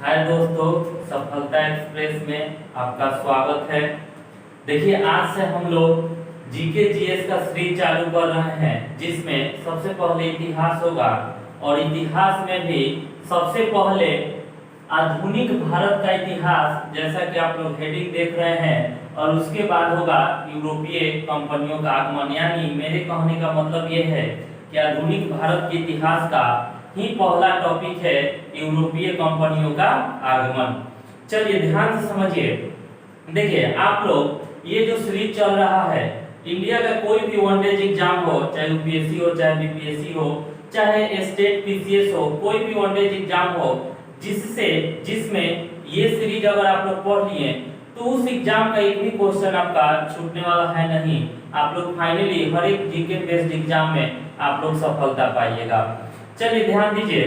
हाय दोस्तों, सफलता एक्सप्रेस में आपका स्वागत है। देखिए, आज से हम लोग जीके जीएस का सीरीज चालू कर रहे हैं, जिसमें सबसे पहले इतिहास होगा और इतिहास में भी सबसे पहले आधुनिक भारत का इतिहास, जैसा कि आप लोग हेडिंग देख रहे हैं, और उसके बाद होगा यूरोपीय कंपनियों का आगमन। यानी मेरे कहने का मतलब ये है कि आधुनिक भारत के इतिहास का ही पहला टॉपिक है यूरोपीय कंपनियों का आगमन। चलिए ध्यान से समझिए। देखिए आप लोग, ये जो सीरीज चल रहा है, इंडिया का कोई भी वनडेज एग्जाम हो, चाहे यूपीएससी हो, चाहे बीपीएससी हो, चाहे स्टेट पीसीएस हो, कोई भी वनडेज एग्जाम हो, जिसमें ये सीरीज अगर आप लोग पढ़ लिए तो उस एग्जाम का एक भी क्वेश्चन आपका छूटने वाला है नहीं। आप लोग फाइनली हर एक जीके बेस्ड एग्जाम में आप लोग सफलता पाइएगा। चलिए ध्यान दीजिए।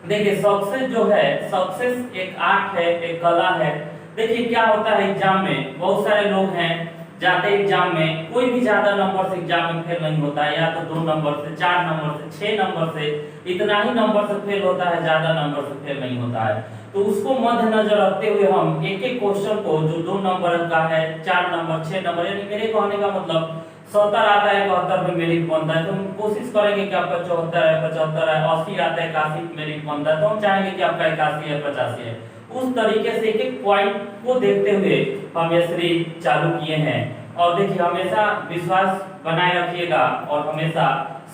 देखिए, सक्सेस जो है, सक्सेस एक आर्ट है, एक कला है। देखिए क्या होता है एग्जाम में, बहुत सारे लोग हैं जाते एग्जाम में, कोई भी ज्यादा नंबर से एग्जाम में फेल नहीं होता है, या तो 2 नंबर से, 4 नंबर से, 6 नंबर से, इतना ही नंबर से फेल होता है, ज्यादा नंबर से फेल नहीं होता है। तो उसको मद्देनजर रखते हुए हम एक एक क्वेश्चन को, जो 2 नंबर का है, 4 नंबर, 6 नंबर, यानी मेरे कहने का मतलब 70 आता है, 71 में मेरिट बनता है, तो हम कोशिश करेंगे कि आपका 74 है, 75 है, 80 आता है, 81 मेरिट बनता है, तो हम चाहेंगे कि आपका 81 है, 85 है। उस तरीके से एक एक पॉइंट को देखते हुए हम ये सीरीज चालू किए हैं। और देखिए, हमेशा विश्वास बनाए रखिएगा और हमेशा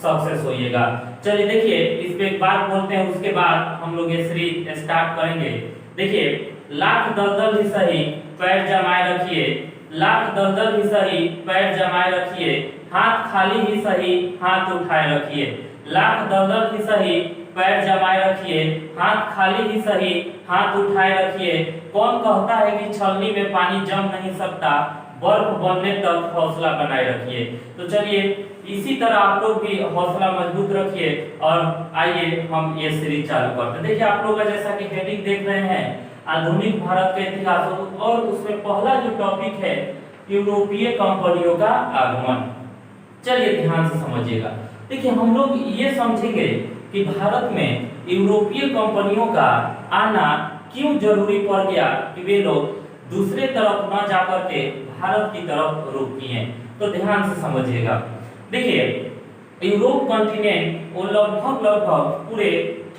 सक्सेस होइएगा। चलिए देखिए, इस पे एक बात बोलते हैं, उसके बाद हम लोग ये सीरीज स्टार्ट करेंगे। देखिए, लाख दलदल ही सही पैर जमाए रखिए, लाख दलदल ही सही पैर जमाए रखिए, हाथ खाली ही सही हाथ उठाए रखिए। लाख दलदल ही सही पैर जमाए रखिए, हाथ खाली ही सही हाथ उठाए रखिए। कौन कहता है कि छलनी में पानी जम नहीं सकता, बर्फ बनने तक हौसला बनाए रखिए। तो चलिए, इसी तरह आप लोग भी हौसला मजबूत रखिए और आइए हम ये सीरीज चालू करते हैं। देखिए आप लोग का जैसा कि हेडिंग देख रहे हैं, आधुनिक भारत का इतिहास, और उसमें पहला जो टॉपिक है यूरोपीय कंपनियों का आगमन। चलिए ध्यान से समझिएगा। देखिए, हम लोग ये समझेंगे कि भारत में यूरोपीय कंपनियों का आना क्यों जरूरी पड़ गया कि वे लोग दूसरे तरफ न जाकर के भारत की तरफ रुख किए। तो ध्यान से समझिएगा। देखिए, यूरोप कॉन्टिनेंट वो लगभग पूरे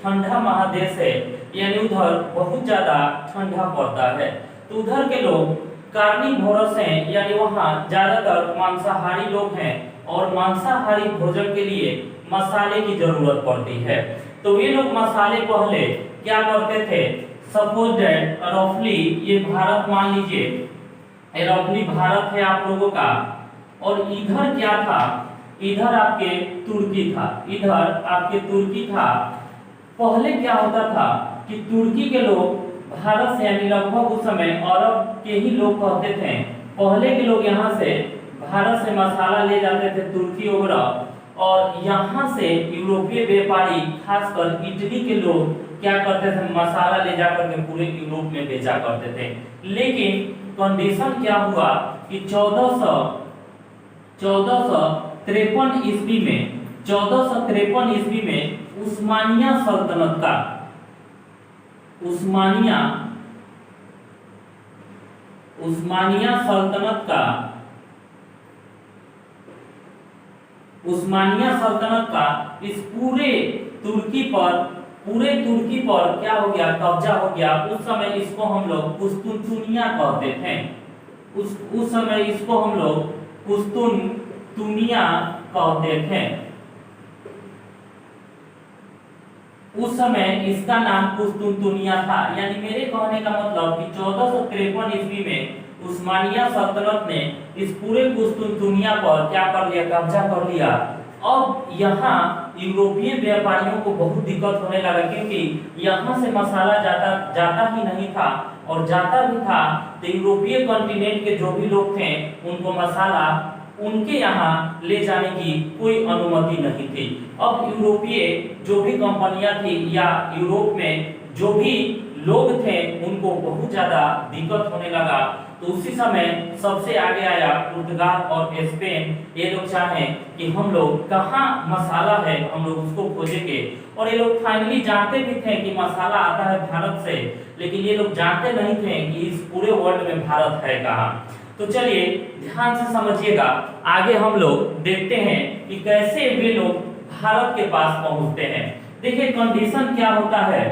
ठंडा महादेश है, यानी उधर बहुत ज्यादा ठंडा पड़ता है। तो उधर के लोग कार्निवोरस हैं, यानी वहाँ ज्यादातर मांसाहारी लोग हैं, और मांसाहारी भोजन के लिए मसाले की जरूरत पड़ती है। तो ये लोग मसाले पहले क्या करते थे, सपोज दैट रफली ये भारत मान लीजिए, रफली भारत है आप लोगों का, और इधर क्या था, इधर आपके तुर्की था, इधर आपके तुर्की था। पहले क्या होता था कि तुर्की के लोग भारत से, यानी लगभग उस समय अरब के ही लोग कहते थे, पहले के लोग यहाँ से भारत से मसाला ले जाते थे, तुर्की वगैरह, और यहाँ से यूरोपीय व्यापारी, खासकर इटली के लोग क्या करते थे, मसाला ले जाकर के पूरे यूरोप में बेचा करते थे। लेकिन कंडीशन क्या हुआ कि 1453 ईस्वी में, 1453 ईस्वी में उस्मानिया सल्तनत का, उस्मानिया सल्तनत का इस पूरे तुर्की पर क्या हो गया, कब्जा हो गया। उस समय इसको हम लोग कुस्तुनतुनिया कहते थे। उस समय इसको हम लोग कुस्तुनतुनिया कहते थे। उस समय इसका नाम कुस्तुनतुनिया था। यानी मेरे कहने का मतलब कि 1453 ईस्वी में उस्मानिया सल्तनत ने इस पूरे कुस्तुनतुनिया पर क्या कर लिया, कब्जा कर लिया। अब यहाँ यूरोपीय व्यापारियों को बहुत दिक्कत होने लगा, क्योंकि यहाँ से मसाला जाता ही नहीं था, और जाता भी था तो यूरोपीय कॉन्टिनेंट के जो भी लोग थे उनको मसाला उनके यहाँ ले जाने की कोई अनुमति नहीं थी। अब यूरोपीय जो भी कंपनियां थी, या यूरोप में जो भी लोग थे, उनको बहुत ज्यादा दिक्कत होने लगा तो उसी समय सबसे आगे आया पुर्तगाल और स्पेन। ये लोग चाहे कि हम लोग कहाँ मसाला है हम लोग उसको खोजेंगे, और ये लोग फाइनली जानते भी थे कि मसाला आता है भारत से, लेकिन ये लोग जानते नहीं थे कि इस पूरे वर्ल्ड में भारत है कहाँ। तो चलिए ध्यान से समझिएगा, आगे हम लोग देखते हैं कि कैसे वे लोग भारत के पास पहुंचते हैं। देखिए कंडीशन क्या होता है,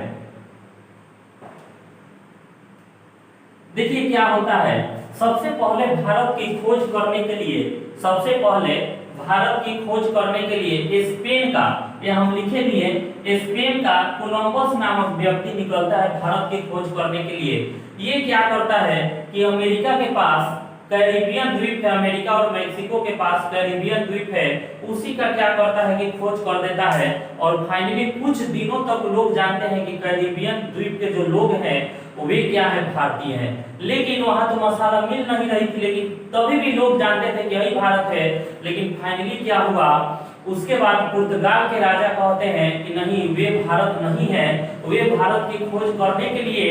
देखिए क्या होता है। सबसे पहले भारत की खोज करने के लिए, सबसे पहले भारत की खोज करने के लिए स्पेन का, ये हम लिखे दिए, स्पेन का कोलंबस नामक व्यक्ति निकलता है भारत की खोज करने के लिए। ये क्या करता है कि अमेरिका के पास कैरिबियन द्वीप है, अमेरिका और मेक्सिको के पास कैरिबियन द्वीप है, उसी का क्या करता है कि खोज कर देता है। और फाइनली कुछ दिनों तक लोग जानते हैं कि कैरिबियन द्वीप के जो लोग हैं वे क्या है, भारतीय हैं। लेकिन वहां तो मसाला मिल नहीं रही थी, लेकिन तभी भी लोग जानते थे कि यही भारत है। लेकिन फाइनली क्या हुआ, उसके बाद पुर्तगाल के राजा कहते हैं कि नहीं, वे भारत नहीं है। वे भारत की खोज करने के लिए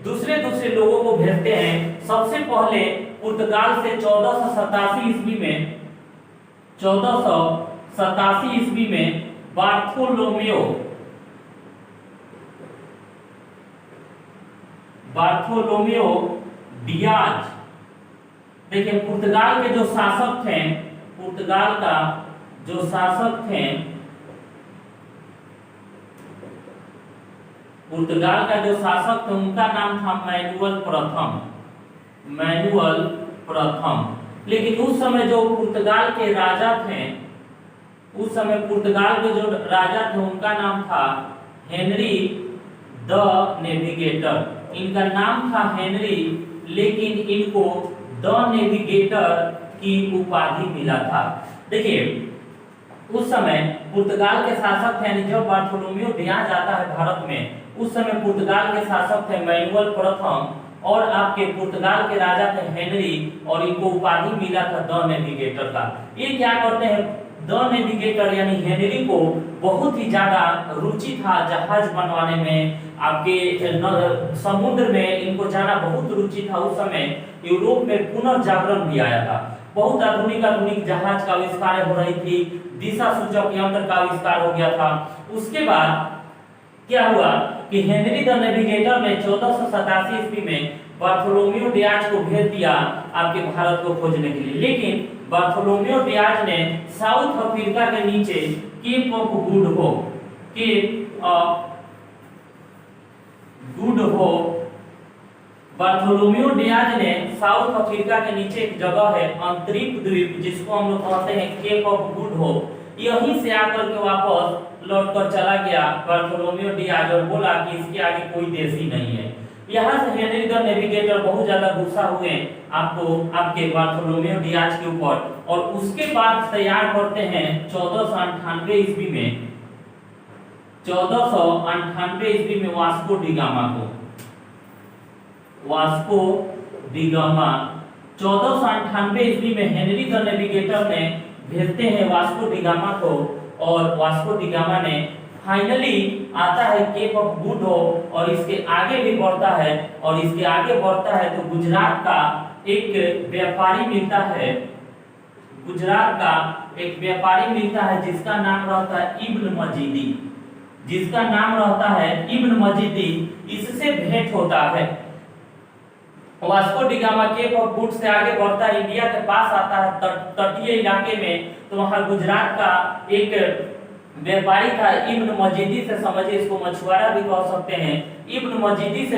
दूसरे दूसरे लोगों को भेजते हैं। सबसे पहले पुर्तगाल से 1487 ईस्वी में, 1487 ईस्वी में बार्थोलोमेओ डियाज, देखिए पुर्तगाल के जो शासक थे, पुर्तगाल का जो शासक थे, पुर्तगाल का जो शासक थे उनका नाम था मैनुअल प्रथम, मैनुअल प्रथम। लेकिन उस समय जो पुर्तगाल के राजा थे, उस समय पुर्तगाल के जो राजा थे उनका नाम था हेनरी द नेविगेटर। इनका नाम था हेनरी, लेकिन इनको द नेविगेटर की उपाधि मिला था। देखिए उस समय पुर्तगाल के शासक थे, जब बार्थोलोमेओ डियाज आता है भारत में, उस समय पुर्तगाल के शासक थे मैनुअल प्रथम, और आपके पुर्तगाल के राजा थे हेनरी, और इनको उपाधि मिला था द नेविगेटर का। ये क्या करते हैं, द नेविगेटर यानी हेनरी को बहुत ही ज्यादा रुचि था जहाज बनवाने में, आपके समुद्र में इनको जाना बहुत रुचि था। उस समय यूरोप में पुनर्जागरण भी आया था, बहुत आधुनिक आधुनिक जहाज का आविष्कार हो रही थी, दिशा सूचक यंत्र का आविष्कार हो गया था। उसके बाद क्या हुआ कि हेनरी द नेविगेटर ने 1487 ईस्वी में बार्थोलोमेओ डियाज को भेज दिया आपके भारत को खोजने के लिए। लेकिन बार्थोलोमेओ डियाज ने साउथ अफ्रीका के नीचे Cape of Good Hope, Bartolomeu Dias ने साउथ अफ्रीका के नीचे एक जगह है अंतरिक्ष द्वीप, जिसको हम लोग कहते हैं केप ऑफ गुड होप, यहीं से आकर के वापस लौट कर चला गया बार्थोलोमेओ डियाज, और बोला कि इसके आगे कोई देश ही नहीं है। यहाँ से हेनरी द नेविगेटर बहुत ज्यादा गुस्सा हुए आपके बार्थोलोमेओ डियाज के ऊपर, और उसके बाद तैयार करते हैं 1498 ईस्वी में, 1498 ईस्वी में वास्को डी गामा को, वास्को डी गामा 1498 ईस्वी में हेनरी द नेविगेटर ने भेजते हैं वास्को डी गामा को, और वास्को डी गामा ने फाइनली आता है केप ऑफ गुड होप, और इसके आगे भी बढ़ता है, और इसके आगे बढ़ता है तो गुजरात का एक व्यापारी मिलता है, गुजरात का एक व्यापारी मिलता है जिसका नाम रहता है इब्न मजीदी, जिसका नाम रहता है इब्न मजीदी। इससे भेंट होता है। Vasco da Gama cape of good से आगे बढ़ता है, इंडिया के पास आता है तटीय इलाके में, तो वहां गुजरात का एक व्यापारी था इब्न मजीदी से, समझिए इसको मछुआरा भी कह सकते हैं, इब्न मजीदी से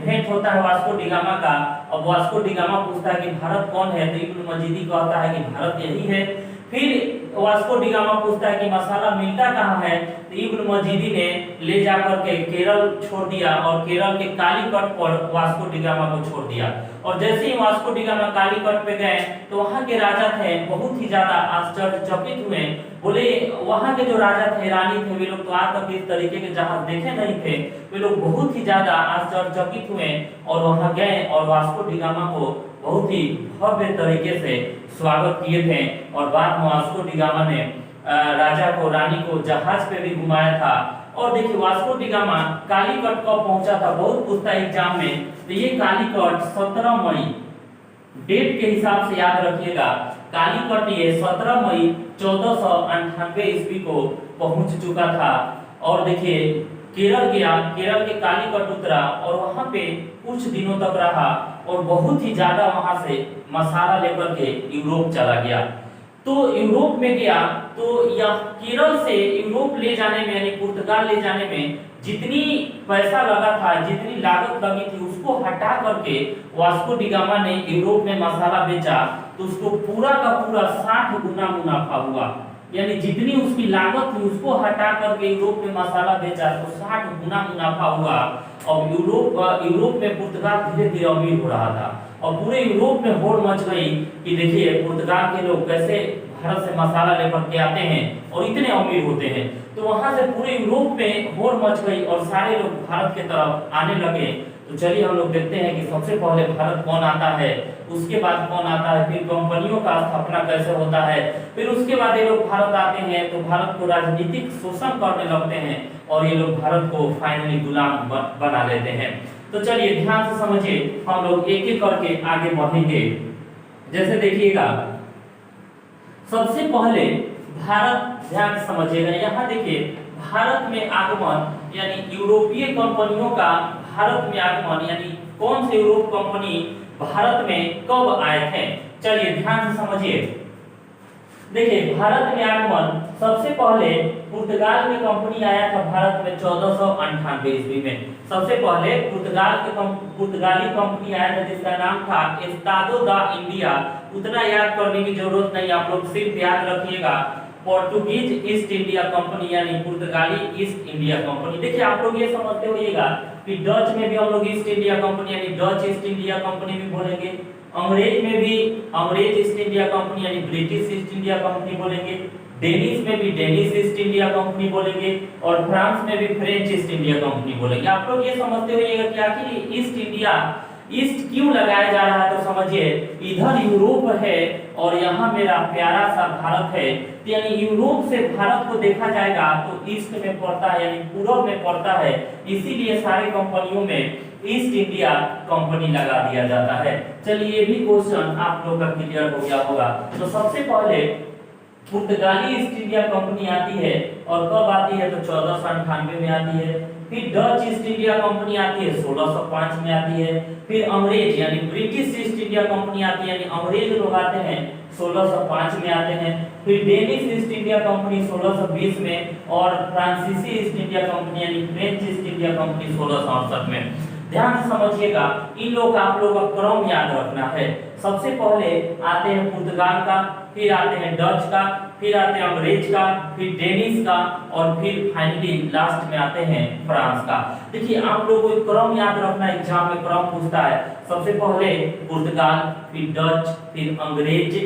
भेंट होता है वास्को डी गामा का। अब वास्को डी गामा पूछता है कि भारत कौन है, तो इब्न मजीदी कहता है कि भारत यही है। फिर वास्को डी गामा पूछता है कि मसाला मिलता कहाँ है, तो इब्न मजीदी ने ले जाकर के केरल छोड़ दिया, और केरल के कालीकट पर वास्को डी गामा को छोड़ दिया। और जैसे ही वास्को डी गामा कालीकट पे गए तो वहां के राजा थे बहुत ही ज्यादा आश्चर्यचकित हुए, बोले वहां के जो राजा थे, रानी थे, वे लोग तो आज तक इस तरीके के जहाज देखे नहीं थे। वे लोग बहुत ही ज्यादा आश्चर्यचकित हुए और वहां गए और वास्को डी गामा को बहुत ही भव्य तरीके से स्वागत किए थे। और बाद में वास्को डी गामा ने राजा को, रानी को जहाज पे भी घुमाया था। और देखिए वास्को डी गामा कालीकट कब पहुंचा था, बहुत पूछता है एग्जाम में, तो ये कालीकट 17 मई डेट के हिसाब से याद रखिएगा, कालीकट ये 17 मई 1498 ईस्वी को पहुंच चुका था। और देखिए केरल गया, केरल के कालीकट उतरा और वहां पे कुछ दिनों तक रहा और बहुत ही ज्यादा वहां से मसाला लेकर के यूरोप चला गया। तो यूरोप में गया तो यह केरल से यूरोप ले जाने में यानी पुर्तगाल ले जाने में जितनी पैसा लगा था, जितनी लागत लगी थी, उसको हटा करके वास्को डी गामा ने यूरोप में मसाला बेचा तो उसको पूरा का पूरा 60 गुना मुनाफा हुआ। यानी जितनी उसकी लागत थी उसको हटा करके यूरोप में मसाला बेचा तो 60 गुना मुनाफा हुआ। और यूरोप में पुर्तगाल धीरे धीरे अमीर हो रहा था और पूरे यूरोप में होड़ मच गई कि देखिए पुर्तगाल के लोग कैसे भारत से मसाला लेकर के आते हैं और इतने अमीर होते हैं। तो वहां से पूरे यूरोप में होड़ मच गई और सारे लोग भारत के तरफ आने लगे। तो चलिए हम लोग देखते हैं कि सबसे पहले भारत कौन आता है, उसके बाद कौन आता है, फिर कंपनियों का स्थापना कैसे होता है, फिर उसके बाद ये लोग भारत आते हैं तो भारत को राजनीतिक शोषण करने लगते हैं और ये लोग भारत को फाइनली गुलाम बना लेते हैं। तो चलिए ध्यान से समझिए, हम लोग एक एक करके आगे बढ़ेंगे। जैसे देखिएगा सबसे पहले भारत, ध्यान से समझिएगा, यहाँ देखिए भारत में आगमन यानी यूरोपीय कंपनियों का भारत में आगमन यानी कौन से यूरोप कंपनी भारत में कब आए थे। चलिए ध्यान से समझिए, देखिए भारत में आगमन सबसे पहले पुर्तगाल की कंपनी आया था भारत में 1498 ईस्वी में। सबसे पहले पुर्तगाली कंपनी आया था जिसका नाम था एस्तादो दा इंडिया। उतना याद करने की जरूरत नहीं, आप लोग सिर्फ याद रखिएगा पोर्टुगीज ईस्ट इंडिया कंपनी यानी पुर्तगाली ईस्ट इंडिया कंपनी। देखिए आप लोग ये समझते होइएगा कि डच में भी हम लोग ईस्ट इंडिया कंपनी यानी डच ईस्ट इंडिया कंपनी भी बोलेंगे, अंग्रेज में भी अंग्रेज ईस्ट इंडिया कंपनी यानी ब्रिटिश ईस्ट इंडिया कंपनी बोलेंगे, डेनिश में भी डेनिश ईस्ट इंडिया कंपनी बोलेंगे और फ्रांस में भी फ्रेंच ईस्ट इंडिया कंपनी बोलेंगे। आप लोग ये समझते होइएगा कि आखिर ईस्ट इंडिया ईस्ट क्यों लगाया जा रहा है। तो समझिए इधर यूरोप है और यहाँ मेरा प्यारा सा भारत है, यानी यूरोप से भारत को देखा जाएगा तो ईस्ट में पड़ता है यानी पूर्व में पड़ता है, इसीलिए सारे कंपनियों में ईस्ट इंडिया कंपनी लगा दिया जाता है। चलिए ये भी क्वेश्चन आप लोग का क्लियर हो गया होगा। तो सबसे पहले पुर्तगाली ईस्ट इंडिया कंपनी आती है और कब आती है तो 1498 में आती है। फिर डच ईस्ट इंडिया कंपनी आती है 1605 में आती है। फिर अंग्रेज यानी ब्रिटिश ईस्ट इंडिया कंपनी आती है यानी अंग्रेज लोग आते हैं 1605 में आते हैं। फिर डेनिश ईस्ट इंडिया कंपनी 1620 में और फ्रांसीसी ईस्ट इंडिया कंपनी यानी फ्रेंच ईस्ट इंडिया कंपनी 1668 में। ध्यान से समझिएगा, इन लोग का आप लोग का क्रम याद रखना है। सबसे पहले आते हैं पुर्तगाल का, फिर आते हैं डच का, फिर आते हैं अंग्रेज का, फिर डेनिश का और फिर फाइनली लास्ट में आते हैं फ्रांस का। देखिए आप लोगों को क्रम याद रखना, एग्जाम में क्रम पूछता है। सबसे पहले पुर्तगाल, फिर डच, फिर अंग्रेज,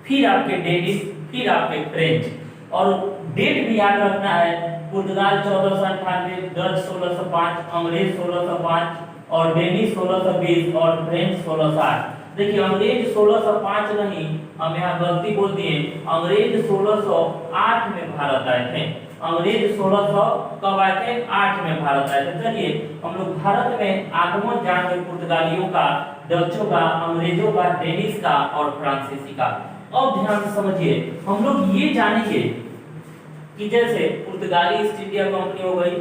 फिर आपके डेनिश, फिर आपके फ्रेंच। और डेट भी याद रखना है, पुर्तगाल 1498, डच 1605, अंग्रेज 1605 और डेनिश 1620 और फ्रेंच 1660। देखिए अंग्रेज 1605 नहीं, हम यहाँ गलती बोल दिए, अंग्रेज 1608 में भारत आए थे। अंग्रेज 1600 कब आए थे? 8 में भारत आए थे। चलिए हम लोग भारत में आगमन जानेंगे पुर्तगालियों का, डचों का, अंग्रेजों का, डेनिश का और फ्रांसीसी का। अब ध्यान से समझिए, हम लोग ये जानेंगे कि जैसे पुर्तगाली ईस्ट इंडिया कंपनी हो गई,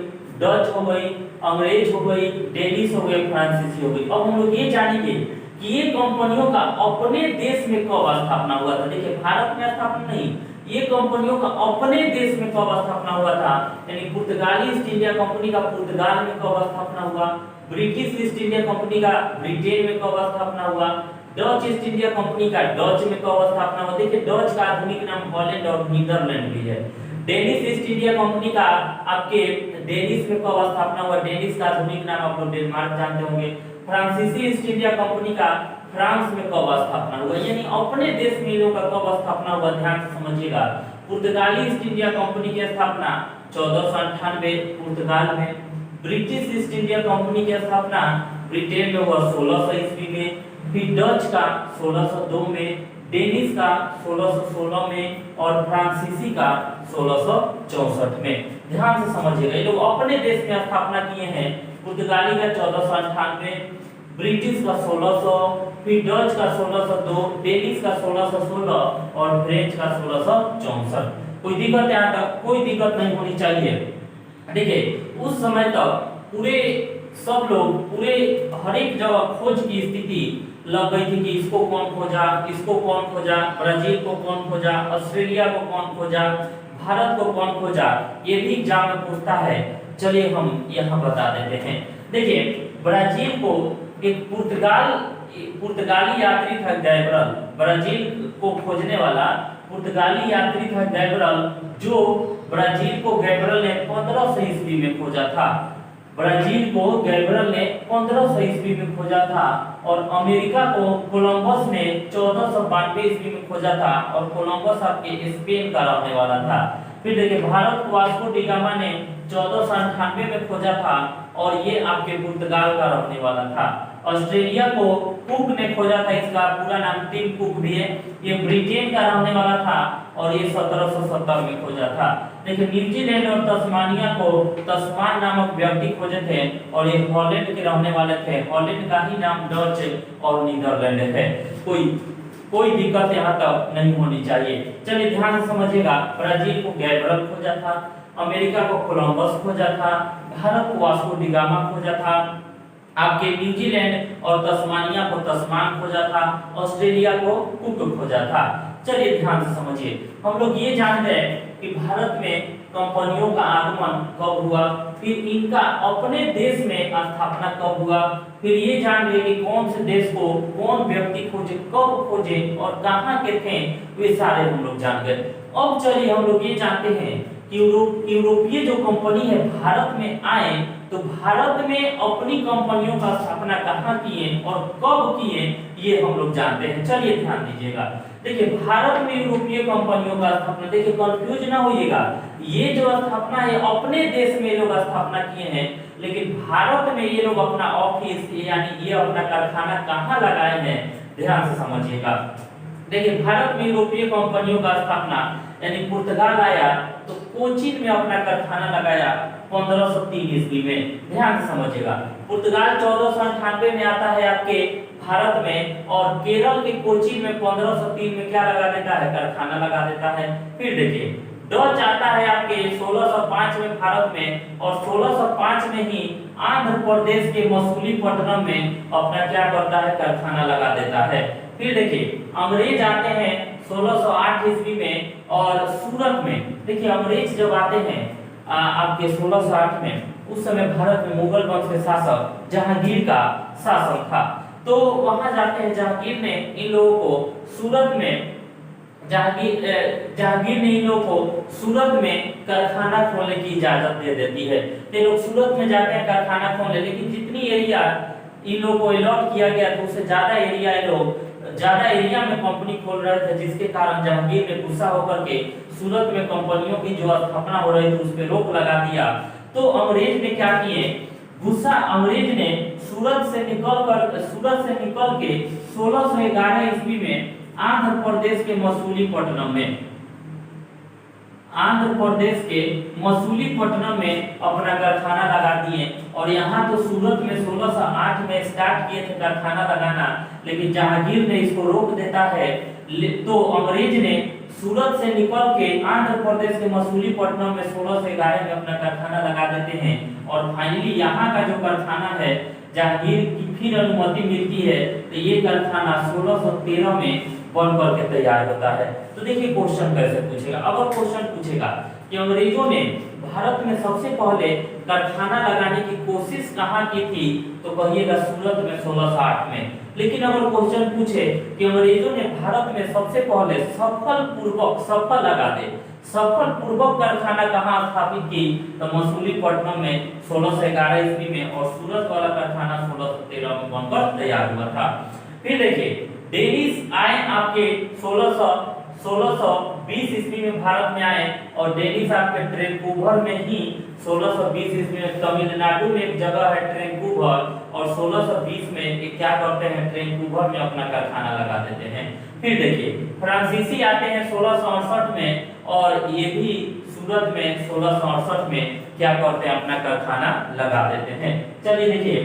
डच हो गई, अंग्रेज हो गई, डेनिश हो गई, फ्रांसीसी हो गई। अब हम लोग ये जानेंगे कि ये कंपनियों का अपने देश में कब स्थापना हुआ था। देखिए भारत में स्थापना नहीं, ये कंपनियों का अपने देश में कब स्थापना हुआ था। यानी पुर्तगाली ईस्ट इंडिया कंपनी का पुर्तगाल में कब स्थापना हुआ, ब्रिटिश ईस्ट इंडिया कंपनी का ब्रिटेन में कब स्थापना हुआ, डच ईस्ट इंडिया कंपनी का डच में कब स्थापना हुआ। देखिए डच का आधुनिक नाम हॉलैंड और नीदरलैंड भी है। डेनिश ईस्ट इंडिया कंपनी का आपके डेनिश में कब स्थापना हुआ, डेनिश का आधुनिक नाम आप लोग डेनमार्क जानते होंगे। फ्रांसीसी ईस्ट इंडिया कंपनी का फ्रांस में कब स्थापना हुआ, यानी अपने देश में लोगों का कब स्थापना हुआ। ध्यान से समझिएगा, पुर्तगाली ईस्ट इंडिया कंपनी की स्थापना 1498 पुर्तगाल में, ब्रिटिश ईस्ट इंडिया कंपनी की स्थापना ब्रिटेन में हुआ 1600 ईस्वी में, फिर डच का 1602 में, डेनिश का 1616 में और फ्रांसीसी का 1664 में। ध्यान से समझिएगा, ये लोग अपने देश में स्थापना किए हैं। पुर्तगाली का 1498, ब्रिटिश का 1600, फिर डच का 1602, डेनिश का 1616 और फ्रेंच का 1664। कोई दिक्कत यहाँ तक कोई दिक्कत नहीं होनी चाहिए। देखिए उस समय तक पूरे सब लोग पूरे हर एक जगह खोज की स्थिति लग गई थी कि इसको कौन खोजा, इसको कौन खोजा, ब्राजील को कौन खोजा, ऑस्ट्रेलिया को कौन खोजा, भारत को कौन खोजा, ये भी एग्जाम में पूछता है। चलिए हम यहाँ बता देते हैं। देखिए ब्राजील को एक पुर्तगाली यात्री था गैब्रियल, ब्राजील को खोजने वाला पुर्तगाली यात्री था गैब्रियल, जो ब्राजील को गैब्रियल ने 1500 ईस्वी में खोजा था। ब्राजील को गैब्रियल ने 1500 ईस्वी में खोजा था और अमेरिका को कोलंबस ने 1492 ईस्वी में खोजा था और कोलंबस आपके स्पेन का रहने वाला था। फिर देखिए भारत को वास्को डी गामा ने 1498 में खोजा था और ये आपके पुर्तगाल का रहने वाला था। ऑस्ट्रेलिया को कुक ने खोजा था, इसका पूरा नाम टिम कुक भी है, ये ब्रिटेन का रहने वाला था और ये 1770 में खोजा था। देखिए न्यूजीलैंड और तस्मानिया को तस्मान नामक व्यक्ति खोजे थे और ये हॉलैंड के रहने वाले थे। हॉलैंड का ही नाम डच और नीदरलैंड है। कोई दिक्कत यहाँ तक नहीं होनी चाहिए। चलिए ध्यान से समझिएगा। ब्राजील को गैब्रियल खोजा था, अमेरिका को कोलंबस खोजा था, भारत को वास्को डी गामा खोजा था, आपके न्यूजीलैंड और तस्मानिया को तस्मान खोजा था, ऑस्ट्रेलिया को कुक खोजा था। चलिए ध्यान से समझिए। हम लोग ये जान गए कि भारत में कंपनियों का आगमन कब हुआ, फिर इनका अपने देश में स्थापना कब हुआ, फिर ये जान गए कि कौन से देश को कौन व्यक्ति खोजे, कब खोजे और कहाँ के थे, वे सारे हम लोग जान गए। अब चलिए हम लोग ये जानते हैं कि यूरोपीय जो कंपनी है भारत में आए तो भारत में अपनी कंपनियों का स्थापना कहाँ किए और कब किए, ये हम लोग जानते हैं। चलिए ध्यान दीजिएगा। देखिए भारत में यूरोपीय कंपनियों का स्थापना, देखिए कंफ्यूज ना होइएगा, ये जो स्थापना है अपने देश में लोग स्थापना किए हैं, लेकिन भारत में ये लोग अपना ऑफिस यानी ये अपना कारखाना कहाँ लगाए हैं, ध्यान से समझिएगा। देखिए भारत में यूरोपीय कंपनियों का स्थापना यानी पुर्तगाल आया तो कोचीन में अपना कारखाना लगाया 1503 ईस्वी में। ध्यान से समझिएगा। पुर्तगाल 1498 में आता है आपके भारत में और केरल के कोचीन में 1503 में क्या लगा देता है, कारखाना लगा देता है। फिर देखिए डच आता है आपके 1605 में भारत में और 1605 में ही आंध्र प्रदेश के मसूलीपट्टनम में अपना क्या करता है, कारखाना लगा देता है। फिर देखिए अंग्रेज आते हैं 1608 ईस्वी में और सूरत में, देखिए अंग्रेज जब आते हैं आपके 1608 में, उस समय भारत में मुगल वंश के शासक जहांगीर का शासन था। तो वहां जाते हैं, जहांगीर ने इन लोगों को सूरत में जहांगीर ने इन लोगों को सूरत में कारखाना खोलने की इजाजत दे देती है। तो लोग सूरत में जाते हैं कारखाना खोलने, लेकिन जितनी एरिया इन लोगों को अलॉट किया गया था उससे ज्यादा एरिया में कंपनी खोल रहे थे, जिसके कारण जहांगीर ने गुस्सा होकर के सूरत में कंपनियों की जो स्थापना हो रही थी उस पर रोक लगा दिया। तो अंग्रेज ने क्या किए, अंग्रेज ने सूरत से निकल के 1611 ईस्वी में आंध्र प्रदेश के मसूलीपट्टनम में अपना कारखाना लगा दिए और यहाँ तो सूरत में 1608 में स्टार्ट किए थे कारखाना लगाना, लेकिन जहांगीर ने इसको रोक देता है। तो अंग्रेज ने सूरत से निकल के आंध्र प्रदेश के मसूलीपट्टनम में 1611 में अपना कारखाना लगा देते हैं और फाइनली यहाँ का जो कारखाना है जहांगीर की फिर अनुमति मिलती है तो ये कारखाना 1613 में बन करके तैयार होता है। तो देखिए क्वेश्चन कैसे पूछेगा। अगर क्वेश्चन पूछेगा कि अंग्रेजों ने भारत में सबसे पहले कारखाना लगाने की कोशिश कहाँ की थी, तो कहिएगा सूरत में 1608 में। लेकिन अगर क्वेश्चन पूछे कि अंग्रेजों ने भारत में सबसे पहले सफल पूर्वक कारखाना कहाँ स्थापित की, तो मसूलीपट्टनम में 1611 ईस्वी में और सूरत वाला कारखाना 1613 में बनकर तैयार हुआ था। फिर देखिए डेनिश आए आपके 1620 ईस्वी में भारत में आए और डेनिश आपके ट्रैंकूवर में ही 1620 ईस्वी में, तमिलनाडु में एक जगह है ट्रैंकूवर और 1620 में ये क्या करते हैं, ट्रैंकूवर में अपना कारखाना लगा देते हैं। फिर देखिए फ्रांसीसी आते हैं 1668 में और ये भी सूरत में 1668 में क्या करते हैं, अपना कारखाना लगा देते हैं। चलिए देखिए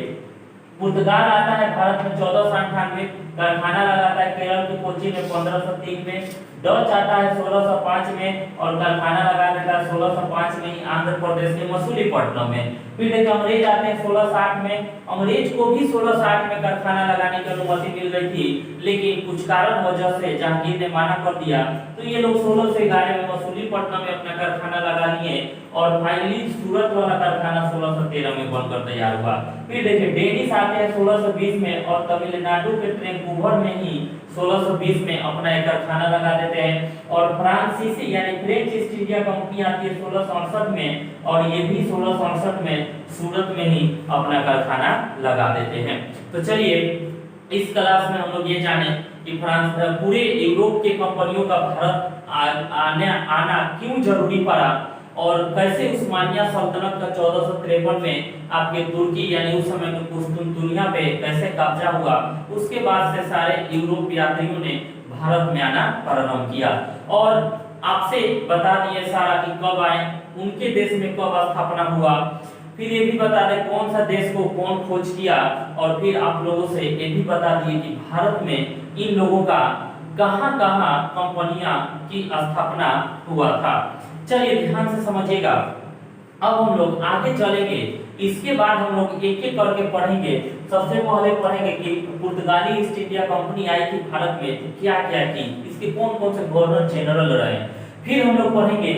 पुर्तगाल आता है भारत में 1498, कारखाना लगाता है केरल के कोच्चि में 1503 में। डच आता है 1605 में और कारखाना लगा देता है 1605 में ही आंध्र प्रदेश के मसूलीपट्टनम में। फिर देखिए अंग्रेज आते हैं 1660 में, अंग्रेज को भी 1660 में कारखाना लगाने की अनुमति मिल रही थी, लेकिन कुछ कारण वजह से जहांगीर ने माना कर दिया, तो ये लोग 1611 में मसूलीपट्टनम में अपना कारखाना लगा लिए और फाइनली सूरत वाला कारखाना 1613 में बनकर तैयार हुआ। फिर देखिए डेनिश आते हैं 1620 में और तमिलनाडु के ट्रैंकूवर में ही 1620 में अपना एक कारखाना लगा देते हैं। और फ्रांसीसी यानी फ्रेंच ईस्ट इंडिया कंपनी आती है 1668 में और ये भी 1668 में सूरत में ही अपना कारखाना लगा देते हैं। तो चलिए इस क्लास में हम लोग ये जाने कि फ्रांस पूरे यूरोप के कंपनियों का भारत आना क्यों जरूरी पड़ा और कैसे उस्मानिया सल्तनत का 1453 में आपके तुर्की यानी उस समय के कुस्तुनतुनिया पे कैसे कब्जा हुआ। उसके बाद से सारे यूरोप यात्रियों ने भारत में आना प्रारंभ किया और आपसे बता दिए सारा कि कब आए, उनके देश में कब स्थापना हुआ, फिर ये भी बता दें कौन सा देश को कौन खोज किया और फिर आप लोगों से ये भी बता दिए कि भारत में इन लोगों का कहां-कहां कंपनियां की स्थापना हुआ था। चलिए ध्यान से समझिएगा। अब हम लोग आगे चलेंगे, इसके बाद हम लोग एक एक करके पढ़ेंगे। सबसे पहले पढ़ेंगे कि पुर्तगाली ईस्ट इंडिया कंपनी आई थी भारत में तो क्या क्या की, इसके कौन कौन से गवर्नर जनरल रहे। फिर हम लोग पढ़ेंगे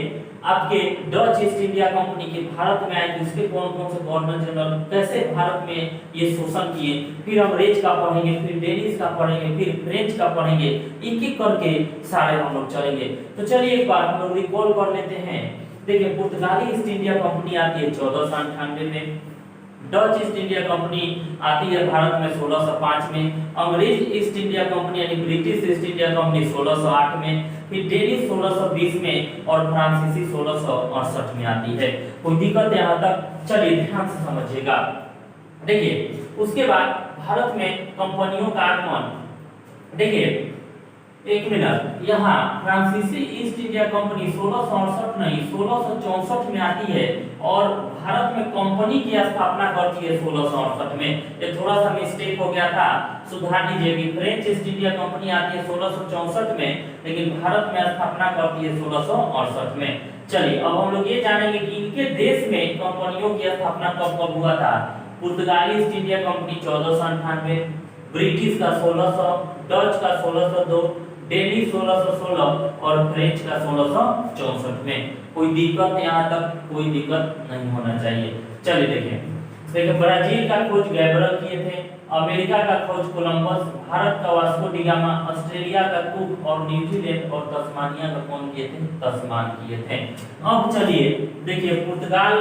आपके डच ईस्ट इंडिया कंपनी के भारत में आई थी, उसके कौन कौन से गवर्नर जनरल कैसे भारत में ये शोषण किए। फिर अंग्रेज का पढ़ेंगे, फिर डेनिश का पढ़ेंगे, फिर फ्रेंच का पढ़ेंगे, एक एक करके सारे हम लोग चलेंगे। तो चलिए एक बार हम लोग रिकॉल कर लेते हैं। देखिए पुर्तगाली ईस्ट इंडिया कंपनी आती है 1498 में, डच ईस्ट इंडिया कंपनी आती है भारत में 1605 में, अंग्रेज ईस्ट इंडिया कंपनी यानी ब्रिटिश ईस्ट इंडिया कंपनी 1608 में, फिर डेनिश 1620 में और फ्रांसीसी 1668 में आती है। कोई दिक्कत यहाँ तक? चलिए ध्यान से समझिएगा। देखिए उसके बाद भारत में कंपनियों का आगमन, देखिए एक मिनट, यहाँ फ्रांसीसी ईस्ट इंडिया कंपनी 1668 नहीं 1664 में आती है और भारत में कंपनी की स्थापना करती है 1668 में। ये थोड़ा सा मिस्टेक हो गया था, सुधार लीजिए। फ्रेंच ईस्ट इंडिया कंपनी आती है 1664 में लेकिन भारत में स्थापना करती है 1668 में। चलिए अब हम लोग ये जानेंगे कि इनके देश में कंपनियों की स्थापना कब कब हुआ था। पुर्तगाली ईस्ट इंडिया कंपनी 1498, ब्रिटिश का 1600, डच का 1602, डेनिश 1616 और फ्रेंच का 1664 में। कोई दिक्कत यहाँ तक? कोई दिक्कत नहीं होना चाहिए। चलिए देखिए ब्राजील का खोज गैब्रियल किए थे, अमेरिका का खोज कोलंबस, भारत का वास्को डी गामा, ऑस्ट्रेलिया का कुक और न्यूजीलैंड और तस्मानिया का कौन किए थे? तस्मान किए थे। अब चलिए देखिए पुर्तगाल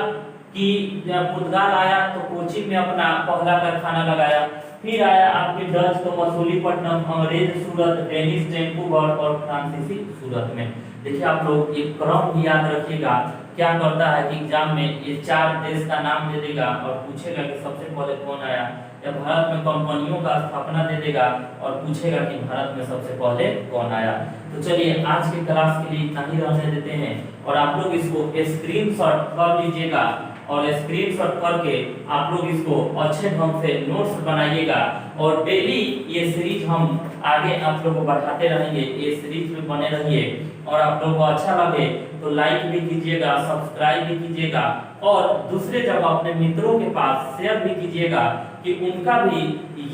आया तो कोच्चि में अपना पहला कारखाना लगाया, फिर आया आपके डच तो मसूलीपट्टनम, अंग्रेज सूरत, डेनिश ट्रैंकूवर और फ्रांसीसी सूरत में। देखिए आप लोग एक क्रम भी याद रखिएगा, क्या करता है कि एग्जाम में ये चार देश का नाम दे देगा और पूछेगा कि सबसे पहले कौन आया, या भारत में कंपनियों का स्थापना दे देगा और पूछेगा कि भारत में सबसे पहले कौन आया। तो चलिए आज के क्लास के लिए इतना ही रहने देते हैं और आप लोग इसको स्क्रीनशॉट कर लीजिएगा और स्क्रीनशॉट करके आप लोग इसको अच्छे ढंग से नोट्स बनाइएगा और डेली ये सीरीज हम आगे आप लोगों को बढ़ाते रहेंगे। ये सीरीज में बने रहिए और आप लोगों को अच्छा लगे तो लाइक भी कीजिएगा, सब्सक्राइब भी कीजिएगा और दूसरे जगह अपने मित्रों के पास शेयर भी कीजिएगा कि उनका भी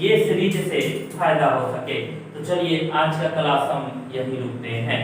ये सीरीज से फायदा हो सके। तो चलिए आज का क्लास हम यही रुकते हैं।